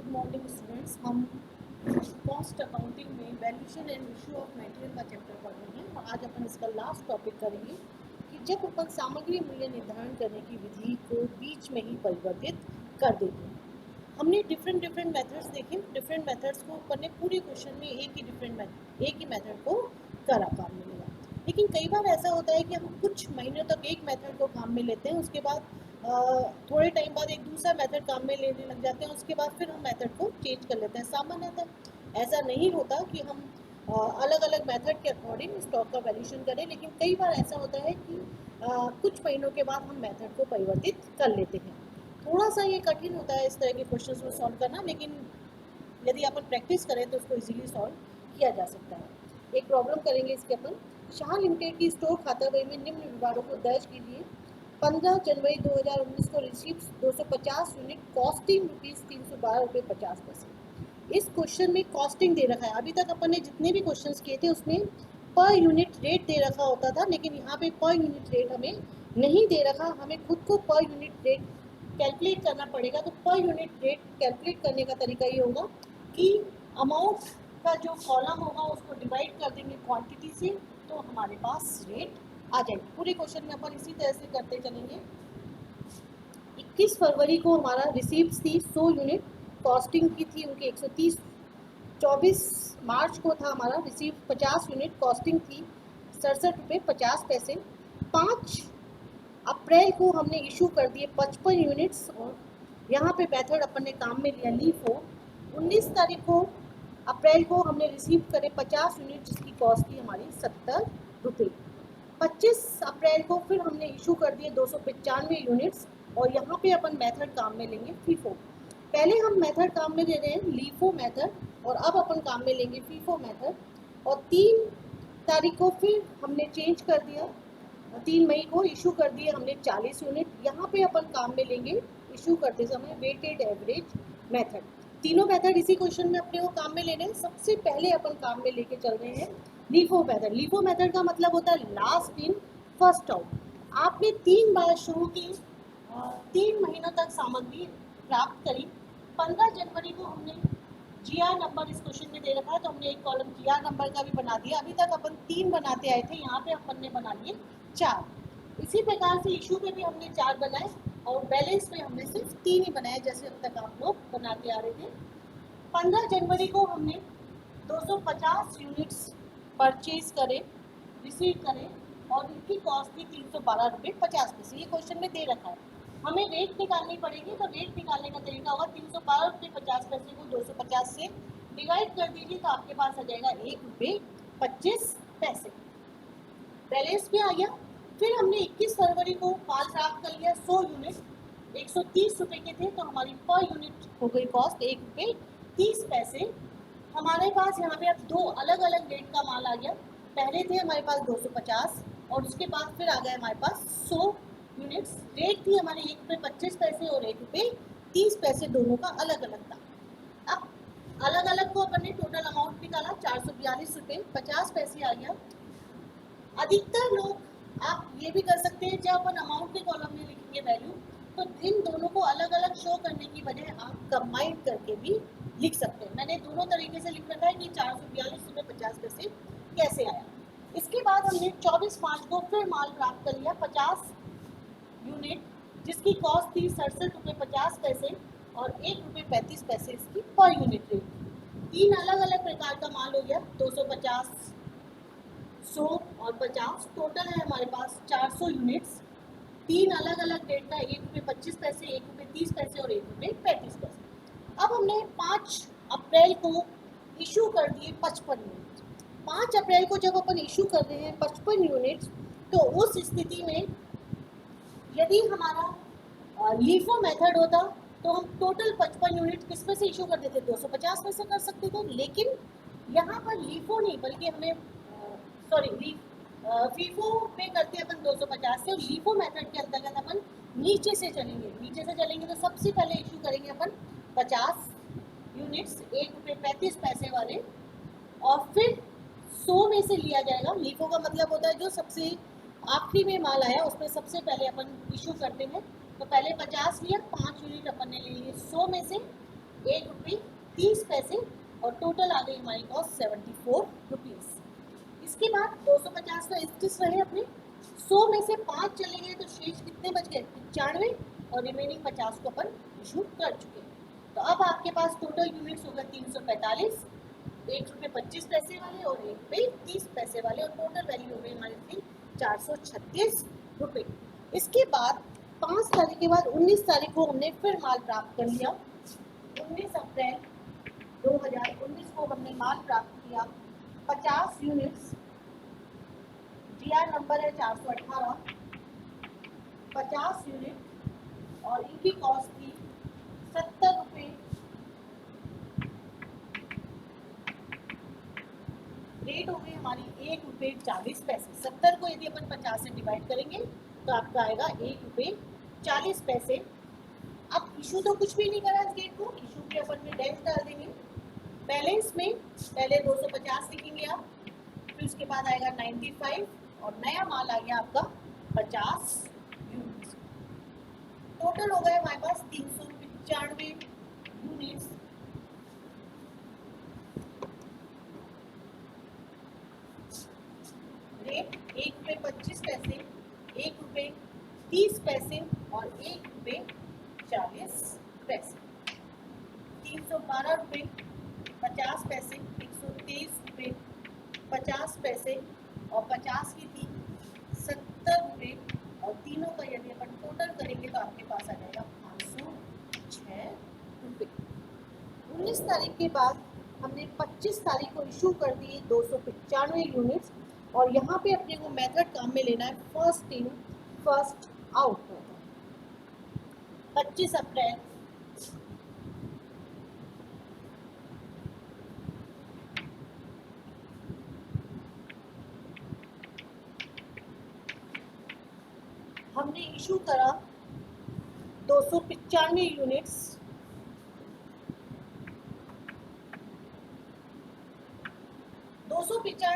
Good morning students. हम cost accounting में valuation and issue of material का chapter पढ़ रहे हैं और आज अपन इसका लास्ट टॉपिक करेंगे कि जब अपन सामग्री मूल्य निर्धारण करने की विधि को बीच में ही परिवर्तित कर देते हैं। हमने डिफरेंट मेथड्स देखे। डिफरेंट मेथड्स को अपन ने पूरे क्वेश्चन में एक ही मेथड को करा काम में लिया। लेकिन कई बार ऐसा होता है कि हम कुछ महीनों तक एक मेथड को काम में लेते हैं, उसके बाद थोड़े टाइम बाद एक दूसरा मेथड काम में लेने लग जाते हैं, उसके बाद फिर हम मेथड को चेंज कर लेते हैं। सामान्यतः ऐसा नहीं होता कि हम अलग अलग मेथड के अकॉर्डिंग स्टॉक का वैल्यूएशन करें, लेकिन कई बार ऐसा होता है कि कुछ महीनों के बाद हम मेथड को परिवर्तित कर लेते हैं। थोड़ा सा ये कठिन होता है इस तरह के क्वेश्चंस को सॉल्व करना, लेकिन यदि अपन प्रैक्टिस करें तो उसको इजीली सॉल्व किया जा सकता है। एक प्रॉब्लम करेंगे इसके अपन। शाह लिमिटेड की स्टोर खाता बही में निम्न विवरणों को दर्ज कीजिए। 15 जनवरी 2019 को रिसीव्ड 250 यूनिट, कॉस्टिंग ₹312.50। इस क्वेश्चन में कॉस्टिंग दे रखा है। अभी तक अपन ने जितने भी क्वेश्चंस किए थे उसमें पर यूनिट रेट दे रखा होता था, लेकिन यहाँ पे पर यूनिट रेट हमें नहीं दे रखा। हमें खुद को पर यूनिट रेट कैलकुलेट करना पड़ेगा। तो पर यूनिट रेट कैलकुलेट करने का तरीका ये होगा कि अमाउंट का जो कॉलम होगा उसको डिवाइड कर देंगे क्वांटिटी से, तो हमारे पास रेट आ जाएगी। पूरे क्वेश्चन में अपन इसी तरह से करते चलेंगे। 21 फरवरी को हमारा रिसीव्ड थी 100 यूनिट, कॉस्टिंग की थी उनकी 130। 24 मार्च को था हमारा रिसीव 50 यूनिट, कॉस्टिंग थी ₹67.50। 5 अप्रैल को हमने इशू कर दिए 55 यूनिट्स और यहाँ पे मेथड अपन ने काम में लिया लीफो। 19 तारीख को अप्रैल को हमने रिसीव करे 50 यूनिट, जिसकी कॉस्ट थी हमारी ₹70। 25 अप्रैल को फिर हमने इशू कर दिए 295 यूनिट्स और यहाँ पे अपन मेथड काम में लेंगे फीफो। पहले हम मेथड काम में ले रहे हैं लीफो मेथड और अब अपन काम में लेंगे फीफो मेथड। और 3 तारीख को फिर हमने चेंज कर दिया, 3 मई को इशू कर दिए हमने 40 यूनिट। यहाँ पे अपन काम में लेंगे इशू करते समय वेटेड एवरेज मेथड। तीनों मेथड इसी क्वेश्चन में अपने को काम में लेने हैं। सबसे पहले अपन काम में लेके चल रहे हैं लीफो मेथड। लीफो मेथड का मतलब होता है लास्ट इन फर्स्ट आउट। आपने 3 बार शुरू की, 3 महीनों तक सामग्री प्राप्त करी। 15 जनवरी को हमने जीआर नंबर इस क्वेश्चन में दे रखा है, तो हमने एक कॉलम जीआर नंबर का भी बना दिया। अभी तक अपन 3 बनाते आए थे, यहाँ पे अपन ने बना लिए 4। इसी प्रकार से इशू पे भी हमने 4 बनाए और बैलेंस में हमने सिर्फ 3 ही बनाए, जैसे अब तक आप लोग बनाते आ रहे थे। 15 जनवरी को हमने 250 यूनिट्स परचेज करे, रिसीव करें और इनकी कॉस्ट थी ₹312.50। ये क्वेश्चन में दे रखा है। हमें रेट निकालनी पड़ेगी, तो रेट निकालने का तरीका होगा ₹312.50 को 250 से डिवाइड कर दीजिए, तो आपके पास आ जाएगा ₹1.25। बैलेंस भी आ गया। फिर हमने 21 फरवरी को माल प्राप्त कर लिया 100 यूनिट, ₹130 के थे, तो हमारी पर यूनिट हो गई कॉस्ट ₹1.30। हमारे पास यहाँ पे अब 2 अलग अलग रेट का माल आ गया। पहले थे हमारे पास 250 और उसके बाद फिर आ गया हमारे पास 100 यूनिट्स। रेट थी हमारे ₹1.25 और ₹1.30, दोनों का अलग अलग था। अब अलग अलग को अपन ने टोटल अमाउंट निकाला, ₹442.50 आ गया। अधिकतर लोग आप ये भी कर सकते हैं, जब अपन अमाउंट के कॉलम में लिखेंगे वैल्यू, तो इन दोनों को अलग अलग शो करने की बजाय आप कंबाइन करके भी लिख सकते हैं। मैंने दोनों तरीके से लिख रखा है कि ₹442.50 कैसे आया। इसके बाद हमने 24 मार्च को फिर माल प्राप्त कर लिया 50 यूनिट, जिसकी कॉस्ट थी ₹67.50 और ₹1.35 इसकी पर यूनिट रेट। 3 अलग अलग प्रकार का माल हो गया, 250, 100 और 50। टोटल है हमारे पास 400 यूनिट्स। 3 अलग अलग रेट का, ₹1.25, ₹1.30 और ₹1.35। अब हमने 5 अप्रैल को इशू कर दिए 55 यूनिट। 5 अप्रैल को जब अपन इशू कर रहे हैं 55 यूनिट्स, तो उस स्थिति में यदि हमारा लीफो मेथड होता तो हम टोटल 55 यूनिट किस में से इशू कर देते, 250 में से कर सकते थे। लेकिन यहाँ पर लीफो नहीं, बल्कि हमें फीफो पे करते हैं अपन 250 से, और लीफो मेथड के अंतर्गत अपन नीचे से चलेंगे। तो सबसे पहले इशू करेंगे अपन 50 यूनिट्स ₹1.35 वाले, और फिर 100 में से लिया जाएगा। लीफो का मतलब होता है जो सबसे आखिरी में माल आया उसमें सबसे पहले अपन इशू करते हैं। तो पहले 50 लिया, 5 यूनिट अपन ने ले लिए 100 में से, ₹1.30 और टोटल आ गई हमारी कॉस्ट ₹74। इसके बाद 250 तो एक्स्ट्रा रहे अपने, 100 में से 5 चले गए तो शेष कितने बच गए? 95, और रिमेनिंग 50 को अपन इशू कर चुके हैं। तो अब आपके पास टोटल यूनिट्स होगा 345, ₹1.25 वाले और ₹1.30 वाले, और टोटल वैल्यू हो गई हमारी थी ₹436। इसके बाद 5 तारीख के बाद 19 तारीख को हमने फिर माल प्राप्त कर लिया। 19 अप्रैल 2019 को हमने माल प्राप्त किया 50 यूनिट्स, जीआर नंबर है 418, 50 यूनिट, और इनकी कॉस्ट थी ₹70। रेट हो गई हमारी ₹1.40। 70 को यदि अपन 50 से डिवाइड करेंगे तो आपका आएगा ₹1.40। अब इशू तो कुछ भी नहीं करा इस गेट को, इशू के अपन में डैश डाल देंगे। बैलेंस में पहले 250 लिखेंगे आप, फिर उसके बाद आएगा 95, और नया माल आ गया आपका 50 यूनिट्स। टोटल हो गए हमारे पास 395 यूनिट्स। रेट ₹1.25, ₹1.30 और ₹1.40। ₹312.50, ₹123.50 और 50 की थी ₹70, और तीनों का यदि अपन टोटल करेंगे तो आपके पास आ जाएगा ₹506। 19 तारीख के बाद हमने 25 तारीख को इशू कर दिए 295 यूनिट्स, और यहाँ पे अपने को मेथड काम में लेना है फर्स्ट इन फर्स्ट आउट। 25 अप्रैल हमने इशू करा 295 यूनिट्स,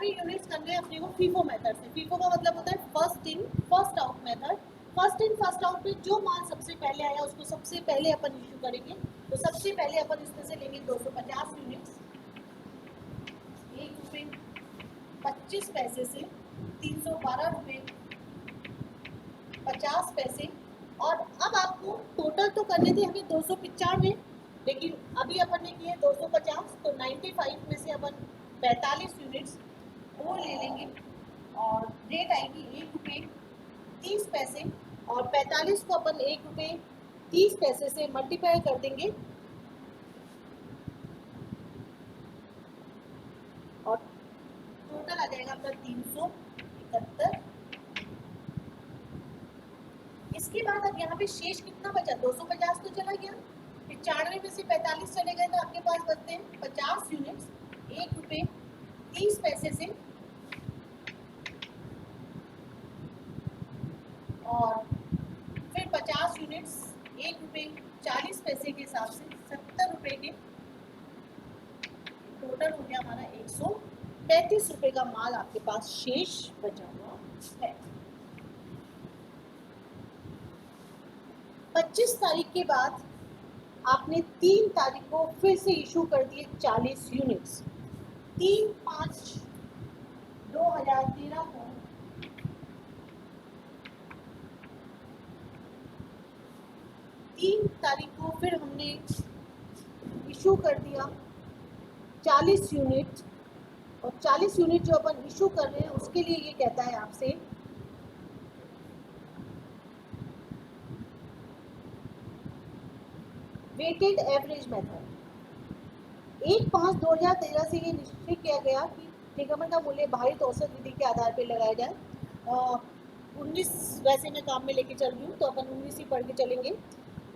यूनिट्स करने अपने को फीफो मेथड से। फीफो का मतलब होता है first in first out method. First in first out में जो माल सबसे पहले आया उसको सबसे पहले अपन इशू करेंगे। तो सबसे पहले अपन इसमें से लेंगे 250 यूनिट्स, ₹1.25 से ₹312.50। और अब आपको टोटल तो करने थे हमें 295, लेकिन अभी अपन ने किए 250, तो 95 में से अपन 45 यूनिट्स वो ले लेंगे, और रेट आएगी ₹1.30, और 45 को अपन ₹1.30 से मल्टीप्लाई कर देंगे, और टोटल आ जाएगा अपना 371। इसके बाद अब यहाँ पे शेष कितना बचा? 250 तो चला गया, 95 में से 45 चले गए, तो आपके पास बचते हैं 50 यूनिट्स ₹1.30 से, और फिर 50 यूनिट्स ₹1.40 के हिसाब से ₹70 के, टोटल हो गया हमारा ₹135 का माल आपके पास शेष बचा हुआ है। 25 तारीख के बाद आपने 3 तारीख को फिर से इशू कर दिए 40 यूनिट्स। 3/5/2013 को 3 तारीख को फिर हमने इशू कर दिया 40 यूनिट, और 40 यूनिट जो अपन इशू कर रहे हैं उसके लिए ये कहता है आपसे वेटेड एवरेज मेथड। 1/5/2013 से ये निश्चित किया गया कि निगमन का मूल्य भारित औसत विधि के आधार पर लगाया जाए। 19 वैसे मैं काम में लेके चल रही हूँ तो अपन 19 ही पढ़ के चलेंगे।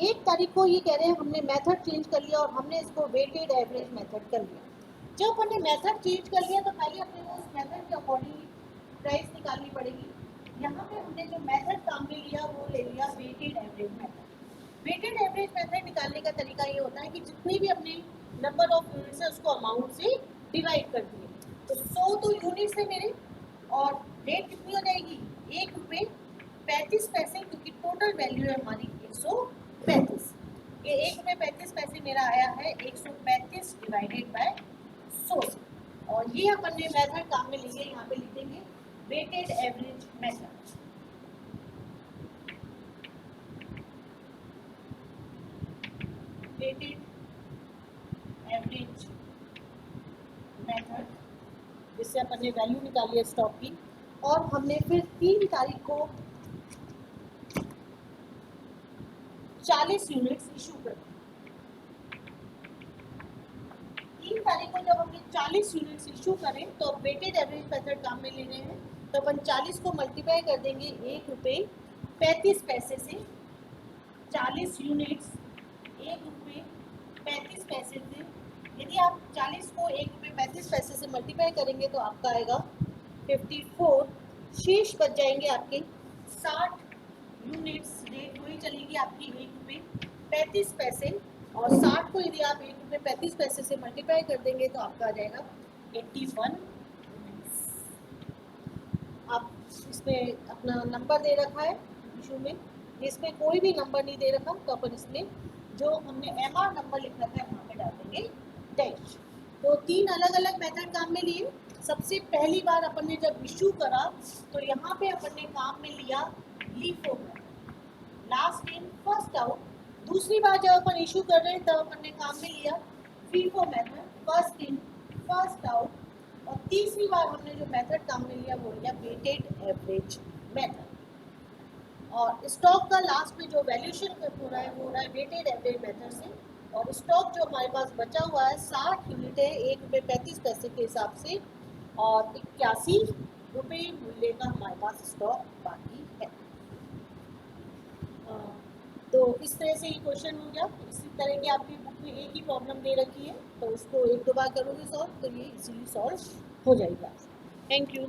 1 तारीख को ये कह रहे हैं हमने मेथड चेंज कर लिया और हमने इसको वेटेड एवरेज मेथड कर लिया। जब अपन ने मेथड चेंज कर लिया तो पहले अपने को उस मेथड के अकॉर्डिंग प्राइस निकालनी पड़ेगी। यहाँ पे हमने जो मेथड काम में लिया वो ले लिया weighted average method. Weighted average method निकालने का तरीका ये होता है कि जितनी भी अपने नंबर ऑफ यूनिट्स है उसको अमाउंट से डिवाइड कर दिए। तो 100 तो यूनिट्स है मेरे, और रेट कितनी हो जाएगी? ₹1.35, क्योंकि टोटल वैल्यू है हमारी 135। ये ₹1.35 पैसे मेरा आया है 135 डिवाइडेड बाय 100 से। और ये अपन ने मेथड काम में लिए, यहाँ पे लिख देंगे weighted average method. Weighted average method, जिससे अपन ने वैल्यू निकाली है स्टॉक की। और हमने फिर 3 तारीख को 40 यूनिट्स इशू कर दी। 3 तारीख को जब हमने 40 यूनिट्स इशू करें तो अब वेटेड एवरेज मेथड काम में ले रहे हैं, तो अपन 40 को मल्टीप्लाई कर देंगे 1 रुपये 35 पैसे से। 40 यूनिट्स 1 रुपये 35 पैसे से, यदि आप 40 को 1 रुपये 35 पैसे से मल्टीप्लाई करेंगे तो आपका आएगा 54। शेष बच जाएंगे आपके 60 यूनिट्स। रेट वही चलेगी आपकी 1 रुपये 35 पैसे, और 60 को यदि आप 1 रुपये 35 पैसे से मल्टीप्लाई कर देंगे तो आपका आ जाएगा 81। आप इसमें अपना नंबर दे रखा है इशू में, इसमें कोई भी नंबर नहीं दे रखा, तो अपन इसमें जो हमने MR नंबर लिख रखा है वहाँ पे डाल देंगे डैश। तो 3 अलग अलग मेथड काम में लिए। सबसे पहली बार अपन ने जब इशू करा तो यहाँ पे अपन ने काम में लिया LIFO method, last in first out. दूसरी बार जब अपन इशू कर रहे हैं तब अपन ने काम में लिया FIFO method, first in first out. और तीसरी बार हमने जो मेथड काम में लिया वो लिया वेटेड एवरेज मेथड। और स्टॉक का लास्ट में जो वैल्यूएशन हो रहा है वो हो रहा है वेटेड एवरेज मेथड से। और स्टॉक जो हमारे पास बचा हुआ है 60 यूनिट है 1 रुपये 35 पैसे के हिसाब से, और 81 रुपये मूल्य का हमारे पास स्टॉक बाकी है। तो इस तरह से ये क्वेश्चन हो गया। इसी तरह की आपकी बुक में एक ही प्रॉब्लम दे रखी है, तो उसको 1-2 बार करोगे सॉल्व तो ये इजीली सॉल्व हो जाएगा। Thank you.